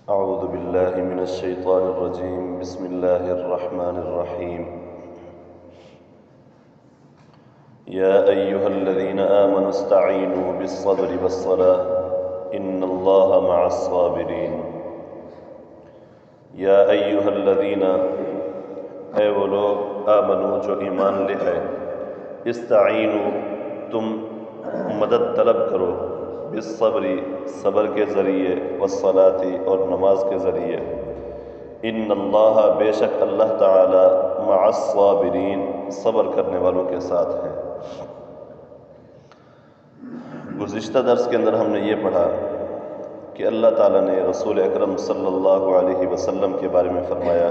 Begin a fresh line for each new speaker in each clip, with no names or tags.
أعوذ بالله من الشيطان الرجيم. بسم الله الرحمن الرحيم. يا أيها الذين آمنوا استعينوا بالصبر والصلاة إن الله مع الصابرين. یا ایہا الذین، اے وہ لوگ آمنو جو ایمان لے آئے، استعینوا تم مدد طلب کرو، بالصبر صبر کے ذریعے، والصلاة اور نماز کے ذریعے، ان اللہ بے شک اللہ تعالی مع الصابرین صبر کرنے والوں کے ساتھ ہیں۔ گزشتہ درس کے اندر ہم نے یہ پڑھا کہ اللہ تعالیٰ نے رسول اکرم صلی اللہ علیہ وسلم کے بارے میں فرمایا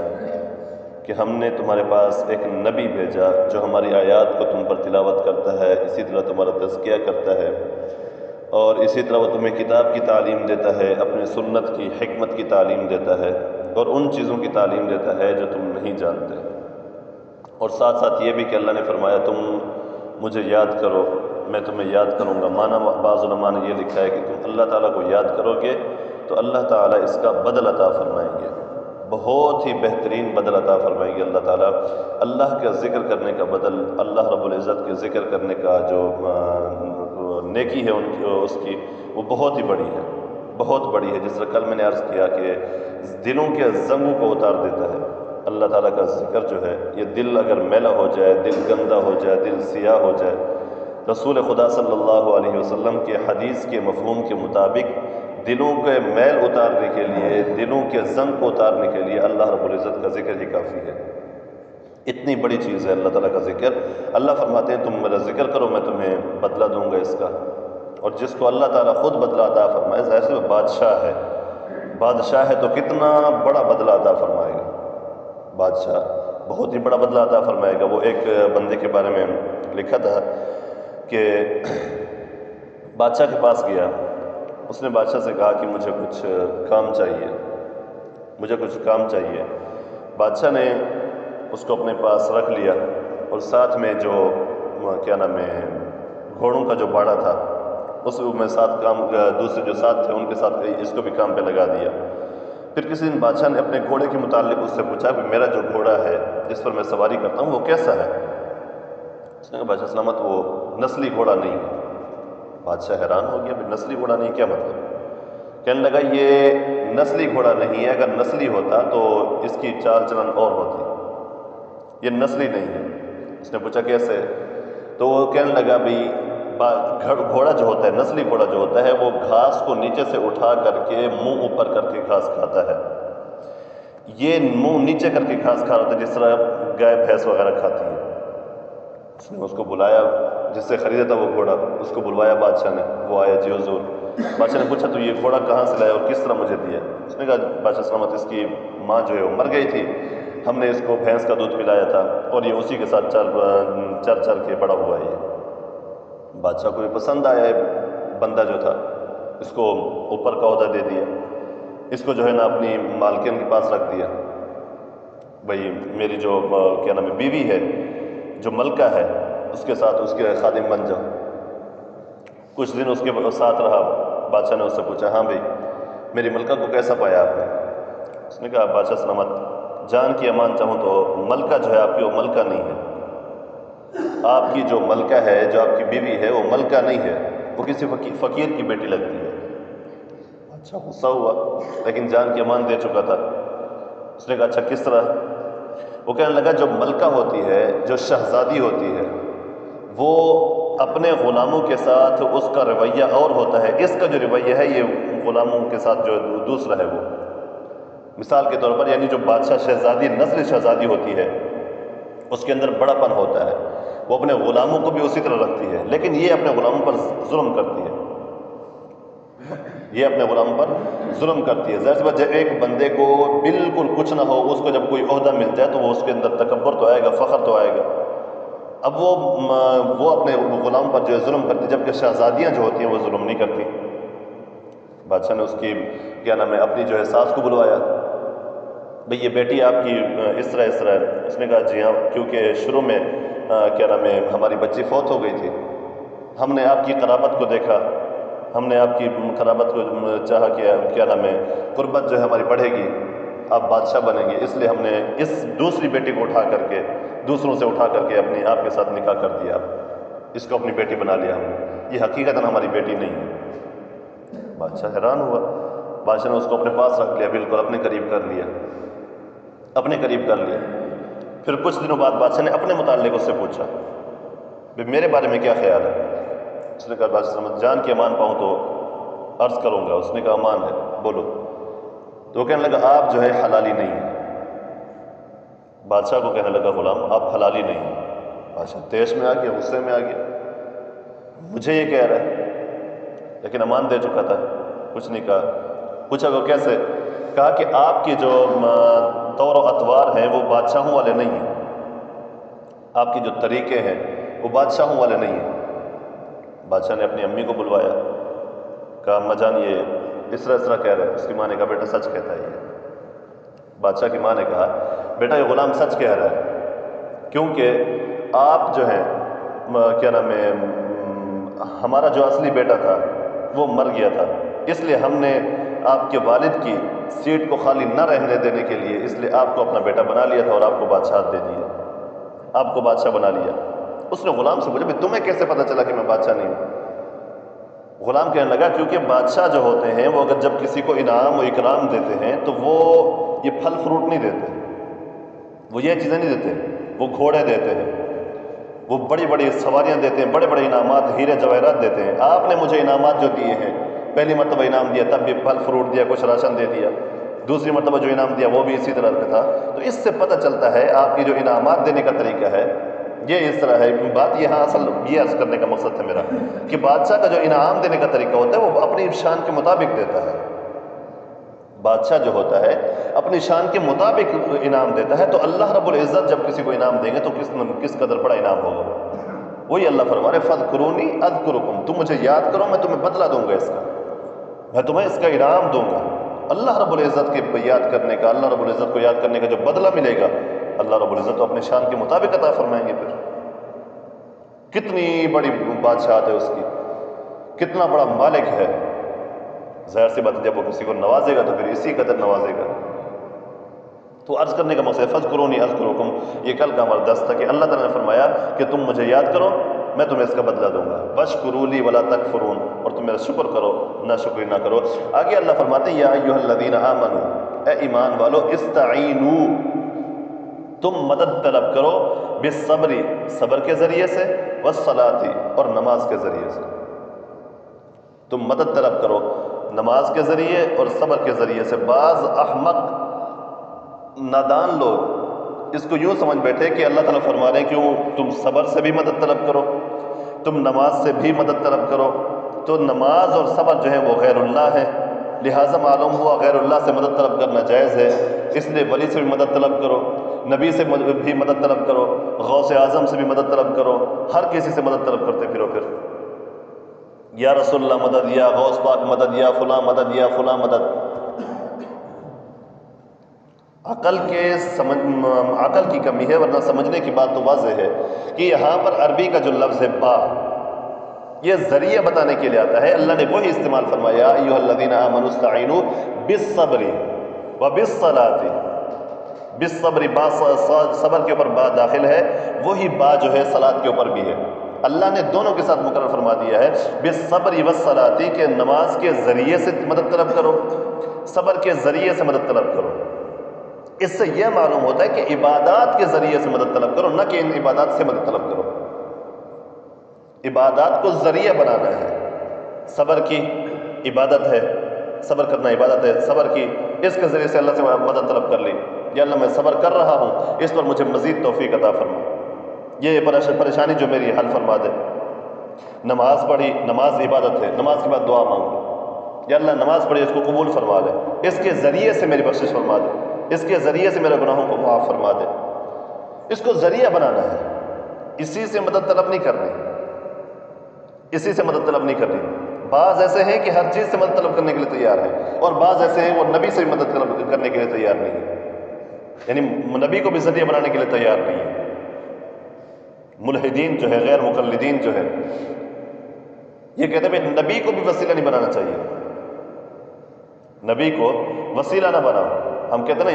کہ ہم نے تمہارے پاس ایک نبی بھیجا جو ہماری آیات کو تم پر تلاوت کرتا ہے، اسی طرح تمہارا تزکیہ کرتا ہے، اور اسی طرح وہ تمہیں کتاب کی تعلیم دیتا ہے، اپنی سنت کی حکمت کی تعلیم دیتا ہے، اور ان چیزوں کی تعلیم دیتا ہے جو تم نہیں جانتے۔ اور ساتھ ساتھ یہ بھی کہ اللہ نے فرمایا تم مجھے یاد کرو، میں تمہیں یاد کروں گا۔ معنی بعض علماء نے یہ لکھا ہے کہ تم اللہ تعالیٰ کو یاد کرو گے تو اللہ تعالیٰ اس کا بدل عطا فرمائیں گے، بہت ہی بہترین بدل عطا فرمائیں گے اللہ تعالیٰ۔ اللہ کا ذکر کرنے کا بدل، اللہ رب العزت کے ذکر کرنے کا جو نیکی ہے اس کی، وہ بہت ہی بڑی ہے، بہت بڑی ہے۔ جس طرح کل میں نے عرض کیا کہ دلوں کے زنگوں کو اتار دیتا ہے اللہ تعالیٰ کا ذکر جو ہے۔ یہ دل اگر میلا ہو جائے، دل گندا ہو جائے، دل سیاہ ہو جائے، رسول خدا صلی اللہ علیہ وسلم کے حدیث کے مفہوم کے مطابق دلوں کے میل اتارنے کے لیے، دلوں کے زنگ کو اتارنے کے لیے اللہ رب العزت کا ذکر ہی کافی ہے۔ اتنی بڑی چیز ہے اللہ تعالیٰ کا ذکر۔ اللہ فرماتے ہیں تم میرا ذکر کرو، میں تمہیں بدلہ دوں گا اس کا۔ اور جس کو اللہ تعالیٰ خود بدلہ عطا فرمائے، ظاہر سے وہ بادشاہ ہے، بادشاہ ہے تو کتنا بڑا بدلہ عطا فرمائے گا۔ بادشاہ بہت ہی بڑا بدلہ عطا فرمائے گا۔ وہ ایک بندے کے بارے میں لکھا تھا کہ بادشاہ کے پاس گیا، اس نے بادشاہ سے کہا کہ مجھے کچھ کام چاہیے، مجھے کچھ کام چاہیے۔ بادشاہ نے اس کو اپنے پاس رکھ لیا، اور ساتھ میں جو کیا نام ہے گھوڑوں کا جو باڑا تھا، اس میں ساتھ کام، دوسرے جو ساتھ تھے ان کے ساتھ اس کو بھی کام پہ لگا دیا۔ پھر کسی دن بادشاہ نے اپنے گھوڑے کے متعلق اس سے پوچھا کہ میرا جو گھوڑا ہے جس پر میں سواری کرتا ہوں وہ کیسا ہے؟ اس نے کہا بادشاہ سلامت وہ نسلی گھوڑا نہیں ہے۔ بادشاہ حیران ہو گیا، نسلی گھوڑا نہیں کیا مطلب؟ کہنے لگا یہ نسلی گھوڑا نہیں ہے، اگر نسلی ہوتا تو اس کی چال چلن اور ہوتی، یہ نسلی نہیں ہے۔ اس نے پوچھا کیسے؟ تو وہ کہنے لگا بھئی گھوڑا جو ہوتا ہے، نسلی گھوڑا جو ہوتا ہے، وہ گھاس کو نیچے سے اٹھا کر کے منہ اوپر کر کے گھاس کھاتا ہے۔ یہ منہ نیچے کر کے گھاس کھا رہا تھا جس طرح گائے بھینس وغیرہ کھاتی ہے۔ اس نے اس کو بلایا، جس سے خریدا تھا وہ گھوڑا، اس کو بلوایا بادشاہ نے، وہ آیا جی حضور۔ بادشاہ نے پوچھا تو یہ گھوڑا کہاں سے لایا اور کس طرح مجھے دیا؟ اس نے کہا بادشاہ سلامت اس کی ماں جو ہے وہ مر گئی تھی، ہم نے اس کو بھینس کا دودھ پلایا تھا، اور یہ اسی کے ساتھ چر کے بڑا ہوا ہے۔ بادشاہ کو یہ پسند آیا ہے بندہ جو تھا، اس کو اوپر کا عہدہ دے دیا، اس کو جو ہے نا اپنی مالکن کے پاس رکھ دیا، بھئی میری جو کیا نام ہے بیوی ہے جو ملکہ ہے اس کے ساتھ اس کے خادم بن جاؤ۔ کچھ دن اس کے ساتھ رہا۔ بادشاہ نے اس سے پوچھا ہاں بھئی میری ملکہ کو کیسا پایا آپ نے؟ اس نے کہا بادشاہ سلامت جان کی امان چاہوں تو ملکہ جو ہے آپ کی وہ ملکہ نہیں ہے، آپ کی جو ملکہ ہے، جو آپ کی بیوی ہے، وہ ملکہ نہیں ہے، وہ کسی فقیر کی بیٹی لگتی ہے۔ اچھا غصہ ہوا، لیکن جان کی امان دے چکا تھا۔ اس نے کہا اچھا کس طرح؟ وہ کہنے لگا جو ملکہ ہوتی ہے، جو شہزادی ہوتی ہے، وہ اپنے غلاموں کے ساتھ اس کا رویہ اور ہوتا ہے، اس کا جو رویہ ہے یہ غلاموں کے ساتھ جو دوسرا ہے وہ۔ مثال کے طور پر یعنی جو بادشاہ شہزادی، نسل شہزادی ہوتی ہے، اس کے اندر بڑا پن ہوتا ہے، وہ اپنے غلاموں کو بھی اسی طرح رکھتی ہے، لیکن یہ اپنے غلاموں پر ظلم کرتی ہے، یہ اپنے غلاموں پر ظلم کرتی ہے۔ ظاہر سی بات جب ایک بندے کو بالکل کچھ نہ ہو، اس کو جب کوئی عہدہ مل جائے تو وہ اس کے اندر تکبر تو آئے گا، فخر تو آئے گا۔ اب وہ اپنے غلام پر جو ہے ظلم کرتی، جبکہ شہزادیاں جو ہوتی ہیں وہ ظلم نہیں کرتی۔ بادشاہ نے اس کی کیا نام ہے اپنی جو ہے ساس کو بلوایا، بھئی یہ بیٹی آپ کی اس طرح ہے۔ اس نے کہا جی ہاں، کیونکہ شروع میں کیا نام ہے ہماری بچی فوت ہو گئی تھی، ہم نے آپ کی قرابت کو دیکھا، ہم نے آپ کی قرابت کو چاہا کہ کیا نام ہے قربت جو ہے ہماری بڑھے گی، آپ بادشاہ بنیں گے، اس لیے ہم نے اس دوسری بیٹی کو اٹھا کر کے دوسروں سے اٹھا کر کے اپنی آپ کے ساتھ نکاح کر دیا، اس کو اپنی بیٹی بنا لیا ہم نے، یہ حقیقتاً ہماری بیٹی نہیں ہے۔ بادشاہ حیران ہوا، بادشاہ نے اس کو اپنے پاس رکھ لیا، بالکل اپنے قریب کر لیا، اپنے قریب کر لیا۔ پھر کچھ دنوں بعد بادشاہ نے اپنے متعلق اس سے پوچھا بھی میرے بارے میں کیا خیال ہے؟ اس نے کہا بادشاہ سمجھ جان کے امان پاؤں تو عرض کروں گا۔ اس نے کہا امان ہے، بولو۔ تو وہ کہنے لگا آپ جو ہے حلالی نہیں ہیں۔ بادشاہ کو کہنے لگا غلام آپ حلالی نہیں ہیں۔ بادشاہ تیش میں آ گیا، غصے میں آ گیا، مجھے یہ کہہ رہا ہے، لیکن امان دے چکا تھا، کچھ نہیں کہا۔ پوچھا وہ کیسے؟ کہا کہ آپ کی جو طور و اطوار ہیں وہ بادشاہوں والے نہیں ہیں، آپ کی جو طریقے ہیں وہ بادشاہوں والے نہیں ہیں۔ بادشاہ نے اپنی امی کو بلوایا، کہا اماں جان یہ اس طرح کہہ رہے ہیں۔ اس کی ماں نے کہا بیٹا سچ کہتا ہے یہ۔ بادشاہ کی ماں نے کہا بیٹا یہ غلام سچ کہہ رہا ہے، کیونکہ آپ جو ہیں کیا نام ہے ہمارا جو اصلی بیٹا تھا وہ مر گیا تھا، اس لیے ہم نے آپ کے والد کی سیٹ کو خالی نہ رہنے دینے کے لیے اس لیے آپ کو اپنا بیٹا بنا لیا تھا اور آپ کو بادشاہ دے دیا، آپ کو بادشاہ بنا لیا۔ اس نے غلام سے پوچھا تمہیں کیسے پتہ چلا کہ میں بادشاہ نہیں ہوں؟ غلام کہنے لگا کیونکہ بادشاہ جو ہوتے ہیں وہ اگر جب کسی کو انعام و اکرام دیتے ہیں تو وہ یہ پھل فروٹ نہیں دیتے، وہ یہ چیزیں نہیں دیتے، وہ گھوڑے دیتے ہیں، وہ بڑی بڑی سواریاں دیتے ہیں، بڑے بڑے انعامات ہیرے جواہرات دیتے ہیں۔ آپ نے مجھے انعامات جو دیے ہیں، پہلی مرتبہ انعام دیا تب بھی پھل فروٹ دیا، کچھ راشن دے دیا، دوسری مرتبہ جو انعام دیا وہ بھی اسی طرح کا تھا۔ تو اس سے پتہ چلتا ہے آپ کی جو انعامات دینے کا طریقہ ہے یہ اس طرح ہے۔ بات یہاں اصل یہ عرض کرنے کا مقصد ہے میرا کہ بادشاہ کا جو انعام دینے کا طریقہ ہوتا ہے وہ اپنی شان کے مطابق دیتا ہے۔ بادشاہ جو ہوتا ہے اپنی شان کے مطابق انعام دیتا ہے، تو اللہ رب العزت جب کسی کو انعام دیں گے تو کس قدر بڑا انعام ہوگا۔ وہی اللہ فرما رہے فاذکرونی اذکرکم، تم مجھے یاد کرو میں تمہیں بدلہ دوں گا، اس کا میں تمہیں اس کا انعام دوں گا۔ اللہ رب العزت کے یاد کرنے کا، اللہ رب العزت کو یاد کرنے کا جو بدلہ ملے گا اللہ رب العزت کو اپنے شان کے مطابق عطا فرمائیں گے۔ پھر کتنی بڑی بادشاہت ہے اس کی، کتنا بڑا مالک ہے۔ ظاہر سی بات ہے جب وہ کسی کو نوازے گا تو پھر اسی قدر نوازے گا۔ تو عرض کرنے کا مقصد فاذکرونی اذکرکم، یہ کل کا ہمارا درس تھا کہ اللہ تعالیٰ نے فرمایا کہ تم مجھے یاد کرو میں تمہیں اس کا بدلہ دوں گا، واشکروا لی ولا تکفرون، اور تم میرا شکر کرو نہ شکری نہ کرو۔ آگے اللہ فرماتے ہیں یا ایھا الذین آمنوا، اے ایمان والو، استعینوا، تم مدد طلب کرو، بالصبر، صبر کے ذریعے سے، والصلاۃ، اور نماز کے ذریعے سے۔ تم مدد طلب کرو نماز کے ذریعے اور صبر کے ذریعے سے۔ بعض احمق نادان لوگ اس کو یوں سمجھ بیٹھے کہ اللہ تعالیٰ فرما رہے ہیں کیوں تم صبر سے بھی مدد طلب کرو، تم نماز سے بھی مدد طلب کرو، تو نماز اور صبر جو ہے وہ غیر اللہ ہے، لہٰذا معلوم ہوا غیر اللہ سے مدد طلب کرنا جائز ہے، اس لیے ولی سے بھی مدد طلب کرو، نبی سے بھی مدد طلب کرو، غوث اعظم سے بھی مدد طلب کرو، ہر کسی سے مدد طلب کرتے پھرو، پھر یا رسول اللہ مدد، یا غوث پاک مدد، یا فلاں مدد، یا فلاں مدد۔ عقل کی کمی ہے، ورنہ سمجھنے کی بات تو واضح ہے کہ یہاں پر عربی کا جو لفظ ہے با، یہ ذریعہ بتانے کے لیے آتا ہے۔ اللہ نے وہی استعمال فرمایا ایھا الذین آمنوا استعینوا بالصبر وبالصلاۃ، بالصبر، با صبر کے اوپر با داخل ہے، وہی با جو ہے صلاۃ کے اوپر بھی ہے۔ اللہ نے دونوں کے ساتھ مقرر فرما دیا ہے بالصبر والصلاۃ، کہ نماز کے ذریعے سے مدد طلب کرو، صبر کے ذریعے سے مدد طلب کرو۔ اس سے یہ معلوم ہوتا ہے کہ عبادات کے ذریعے سے مدد طلب کرو، نہ کہ ان عبادات سے مدد طلب کرو۔ عبادات کو ذریعہ بنانا ہے۔ صبر کی عبادت ہے، صبر کرنا عبادت ہے، صبر کی اس کے ذریعے سے اللہ سے مدد طلب کر لی، یا اللہ میں صبر کر رہا ہوں، اس پر مجھے مزید توفیق عطا فرما، یہ پریشانی جو میری حل فرما دے۔ نماز پڑھی، نماز عبادت ہے، نماز کے بعد دعا مانگو، یا اللہ نماز پڑھی اس کو قبول فرما دے، اس کے ذریعے سے میری بخشش فرما دے، اس کے ذریعے سے میرے گناہوں کو معاف فرما دے۔ اس کو ذریعہ بنانا ہے، اسی سے مدد طلب نہیں کرنی، اسی سے مدد طلب نہیں کرنی۔ بعض ایسے ہیں کہ ہر چیز سے مدد طلب کرنے کے لیے تیار ہیں، اور بعض ایسے ہیں وہ نبی سے بھی مدد طلب کرنے کے لیے تیار نہیں ہے، یعنی نبی کو بھی ذریعہ بنانے کے لیے تیار نہیں ہے۔ ملحدین جو ہے، غیر مقلدین جو ہے، یہ کہتے ہیں نبی کو بھی وسیلہ نہیں بنانا چاہیے، نبی کو وسیلہ نہ بناؤ۔ ہم کہتے ہیں نا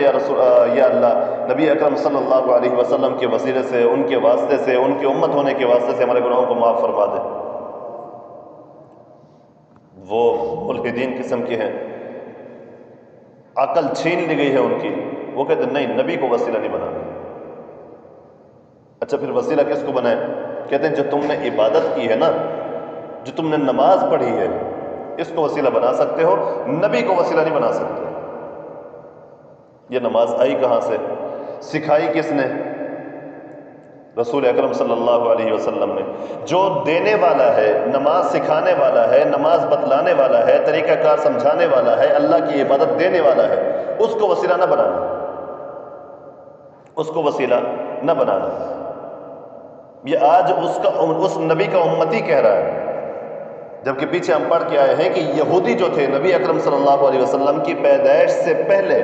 یا اللہ، نبی اکرم صلی اللہ علیہ وسلم کے وسیلے سے، ان کے واسطے سے، ان کی امت ہونے کے واسطے سے ہمارے گناہوں کو معاف فرما دے۔ وہ ملحدین قسم کے ہیں، عقل چھین لی گئی ہے ان کی، وہ کہتے ہیں نہیں، نبی کو وسیلہ نہیں بنانا۔ اچھا پھر وسیلہ کس کو بنائے؟ کہتے ہیں جو تم نے عبادت کی ہے نا، جو تم نے نماز پڑھی ہے، اس کو وسیلہ بنا سکتے ہو، نبی کو وسیلہ نہیں بنا سکتے۔ یہ نماز آئی کہاں سے؟ سکھائی کس نے؟ رسول اکرم صلی اللہ علیہ وسلم نے۔ جو دینے والا ہے، نماز سکھانے والا ہے، نماز بتلانے والا ہے، طریقہ کار سمجھانے والا ہے، اللہ کی عبادت دینے والا ہے، اس کو وسیلہ نہ بنانا، اس کو وسیلہ نہ بنانا۔ یہ آج اس نبی کا امتی کہہ رہا ہے، جبکہ پیچھے ہم پڑھ کے آئے ہیں کہ یہودی جو تھے نبی اکرم صلی اللہ علیہ وسلم کی پیدائش سے پہلے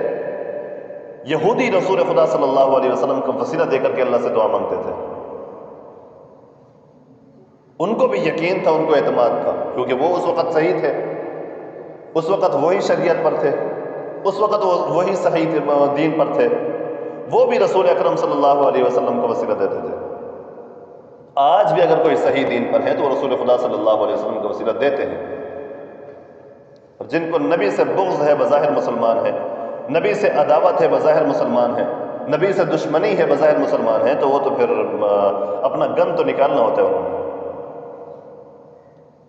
یہودی رسول خدا صلی اللہ علیہ وسلم کو وسیلہ دے کر کے اللہ سے دعا مانگتے تھے۔ ان کو بھی یقین تھا، ان کو اعتماد تھا، کیونکہ وہ اس وقت صحیح تھے، اس وقت وہی شریعت پر تھے، اس وقت وہی صحیح دین پر تھے، وہ بھی رسول اکرم صلی اللہ علیہ وسلم کو وسیلہ دیتے تھے۔ آج بھی اگر کوئی صحیح دین پر ہے تو وہ رسول خدا صلی اللہ علیہ وسلم کو وسیلہ دیتے ہیں۔ اور جن کو نبی سے بغض ہے بظاہر مسلمان ہے، نبی سے عداوت ہے بظاہر مسلمان ہے، نبی سے دشمنی ہے بظاہر مسلمان ہے، تو وہ تو پھر اپنا گن تو نکالنا ہوتا ہے انہوں نے۔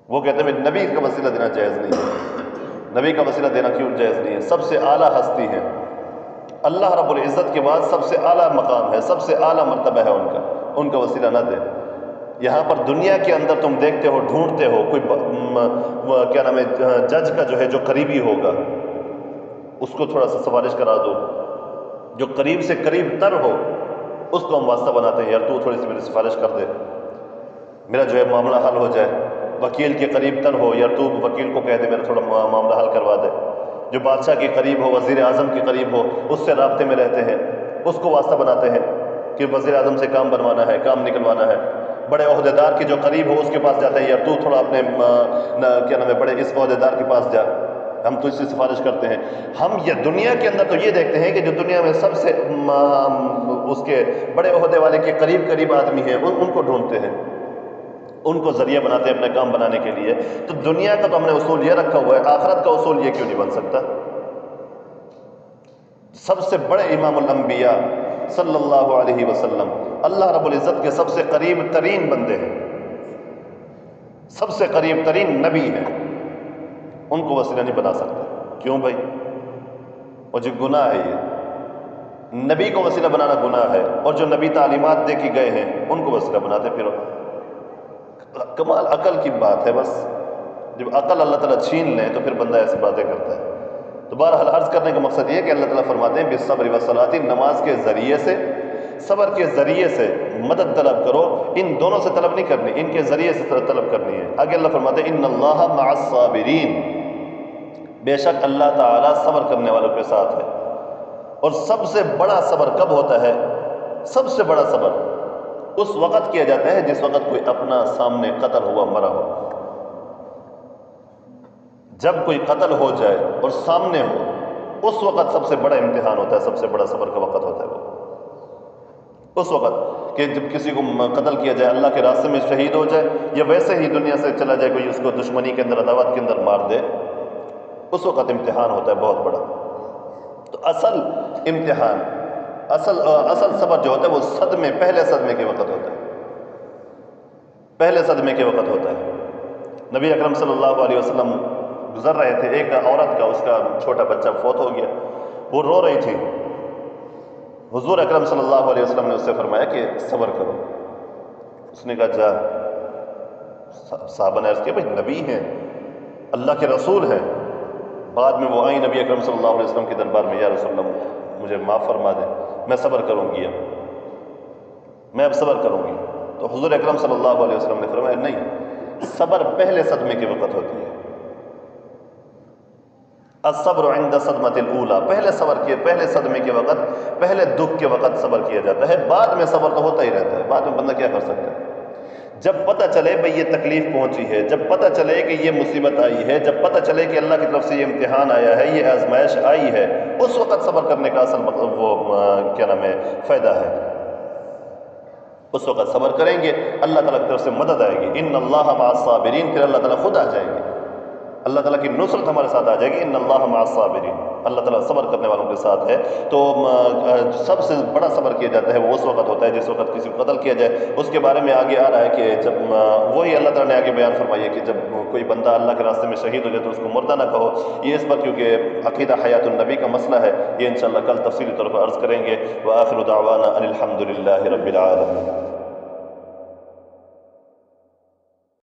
وہ کہتے ہیں نبی کا وسیلہ دینا جائز نہیں ہے۔ نبی کا وسیلہ دینا کیوں جائز نہیں ہے؟ سب سے اعلیٰ ہستی ہے، اللہ رب العزت کے بعد سب سے اعلیٰ مقام ہے، سب سے اعلیٰ مرتبہ ہے ان کا وسیلہ نہ دے۔ یہاں پر دنیا کے اندر تم دیکھتے ہو، ڈھونڈتے ہو کوئی کیا نام ہے، جج کا جو ہے جو قریبی ہوگا اس کو تھوڑا سا سفارش کرا دو، جو قریب سے قریب تر ہو اس کو ہم واسطہ بناتے ہیں، یار تو تھوڑی سی میری سفارش کر دے، میرا جو ہے معاملہ حل ہو جائے۔ وکیل کے قریب تر ہو، یار تو وکیل کو کہہ دے میرا تھوڑا معاملہ حل کروا دے۔ جو بادشاہ کے قریب ہو، وزیر اعظم کے قریب ہو، اس سے رابطے میں رہتے ہیں، اس کو واسطہ بناتے ہیں کہ وزیر اعظم سے کام بنوانا ہے، کام نکلوانا ہے۔ بڑے عہدیدار کے جو قریب ہو اس کے پاس جاتے ہیں، یار تو تھوڑا اپنے کیا نام ہے بڑے اس عہدیدار کے پاس جا، ہم تو اس سے سفارش کرتے ہیں۔ ہم یہ دنیا کے اندر تو یہ دیکھتے ہیں کہ جو دنیا میں سب سے اس کے بڑے عہدے والے کے قریب آدمی ہیں ان کو ڈھونڈتے ہیں، ان کو ذریعہ بناتے ہیں اپنے کام بنانے کے لیے۔ تو دنیا کا تو ہم نے اصول یہ رکھا ہوا ہے، آخرت کا اصول یہ کیوں نہیں بن سکتا؟ سب سے بڑے امام الانبیاء صلی اللہ علیہ وسلم اللہ رب العزت کے سب سے قریب ترین بندے ہیں، سب سے قریب ترین نبی ہیں، ان کو وسیلہ نہیں بنا سکتے۔ کیوں بھائی؟ اور جو گناہ ہے، یہ نبی کو وسیلہ بنانا گناہ ہے، اور جو نبی تعلیمات دے کے گئے ہیں ان کو وسیلہ بناتے پھرو۔ کمال عقل کی بات ہے، بس جب عقل اللہ تعالیٰ چھین لیں تو پھر بندہ ایسی باتیں کرتا ہے۔ تو بہرحال عرض کرنے کا مقصد یہ ہے کہ اللہ تعالیٰ فرماتے ہیں بالصبر والصلاۃ، نماز کے ذریعے سے، صبر کے ذریعے سے مدد طلب کرو۔ ان دونوں سے طلب نہیں کرنی، ان کے ذریعے سے طلب کرنی ہے۔ آگے اللہ فرماتے ہیں ان اللہ مع الصابرین، بے شک اللہ تعالیٰ صبر کرنے والوں کے ساتھ ہے۔ اور سب سے بڑا صبر کب ہوتا ہے؟ سب سے بڑا صبر اس وقت کیا جاتا ہے جس وقت کوئی اپنا سامنے قتل ہوا مرا ہو۔ جب کوئی قتل ہو جائے اور سامنے ہو، اس وقت سب سے بڑا امتحان ہوتا ہے، سب سے بڑا صبر کا وقت ہوتا ہے وہ اس وقت کہ جب کسی کو قتل کیا جائے، اللہ کے راستے میں شہید ہو جائے، یا ویسے ہی دنیا سے چلا جائے، کوئی اس کو دشمنی کے اندر، عداوت کے اندر مار دے، اس وقت امتحان ہوتا ہے بہت بڑا۔ تو اصل امتحان، اصل صبر جو ہوتا ہے وہ صدمے، پہلے صدمے کے وقت ہوتا ہے، پہلے صدمے کے وقت ہوتا ہے۔ نبی اکرم صلی اللہ علیہ وسلم گزر رہے تھے، ایک عورت کا، اس کا چھوٹا بچہ فوت ہو گیا، وہ رو رہی تھی۔ حضور اکرم صلی اللہ علیہ وسلم نے اس سے فرمایا کہ صبر کرو۔ اس نے کہا جا، صحابہ نے عرض کیا بھائی نبی ہیں، اللہ کے رسول ہیں۔ بعد میں وہ آئی نبی اکرم صلی اللہ علیہ وسلم کے دربار میں، یا رسول اللہ مجھے معاف فرما دیں، میں صبر کروں گی، میں اب صبر کروں گی۔ تو حضور اکرم صلی اللہ علیہ وسلم نے فرمایا نہیں، صبر پہلے صدمے کے وقت ہوتی ہے۔ الصبر عند صدمۃ الاولی، پہلے صبر کیے، پہلے صدمے کے وقت، پہلے دکھ کے وقت صبر کیا جاتا ہے، بعد میں صبر تو ہوتا ہی رہتا ہے، بعد میں بندہ کیا کر سکتا ہے۔ جب پتہ چلے بھئی یہ تکلیف پہنچی ہے، جب پتہ چلے کہ یہ مصیبت آئی ہے، جب پتہ چلے کہ اللہ کی طرف سے یہ امتحان آیا ہے، یہ آزمائش آئی ہے، اس وقت صبر کرنے کا اصل مطلب کیا نام ہے فائدہ ہے۔ اس وقت صبر کریں گے، اللہ تعالیٰ کی طرف سے مدد آئے گی، ان اللہ مع الصابرین، پھر اللہ تعالیٰ خود آ جائیں گے، اللہ تعالیٰ کی نصرت ہمارے ساتھ آ جائے گی، ان اللہ مع الصابرین، اللہ تعالیٰ صبر کرنے والوں کے ساتھ ہے۔ تو سب سے بڑا صبر کیا جاتا ہے وہ اس وقت ہوتا ہے جس وقت کسی کو قتل کیا جائے۔ اس کے بارے میں آگے آ رہا ہے کہ جب وہی اللہ تعالیٰ نے آگے بیان فرمائی ہے کہ جب کوئی بندہ اللہ کے راستے میں شہید ہو جائے تو اس کو مردہ نہ کہو، یہ اس پر کیونکہ عقیدہ حیات النبی کا مسئلہ ہے، یہ انشاءاللہ کل تفصیلی طور پر عرض کریں گے۔ وآخر دعوانا ان الحمد للہ رب العالمین۔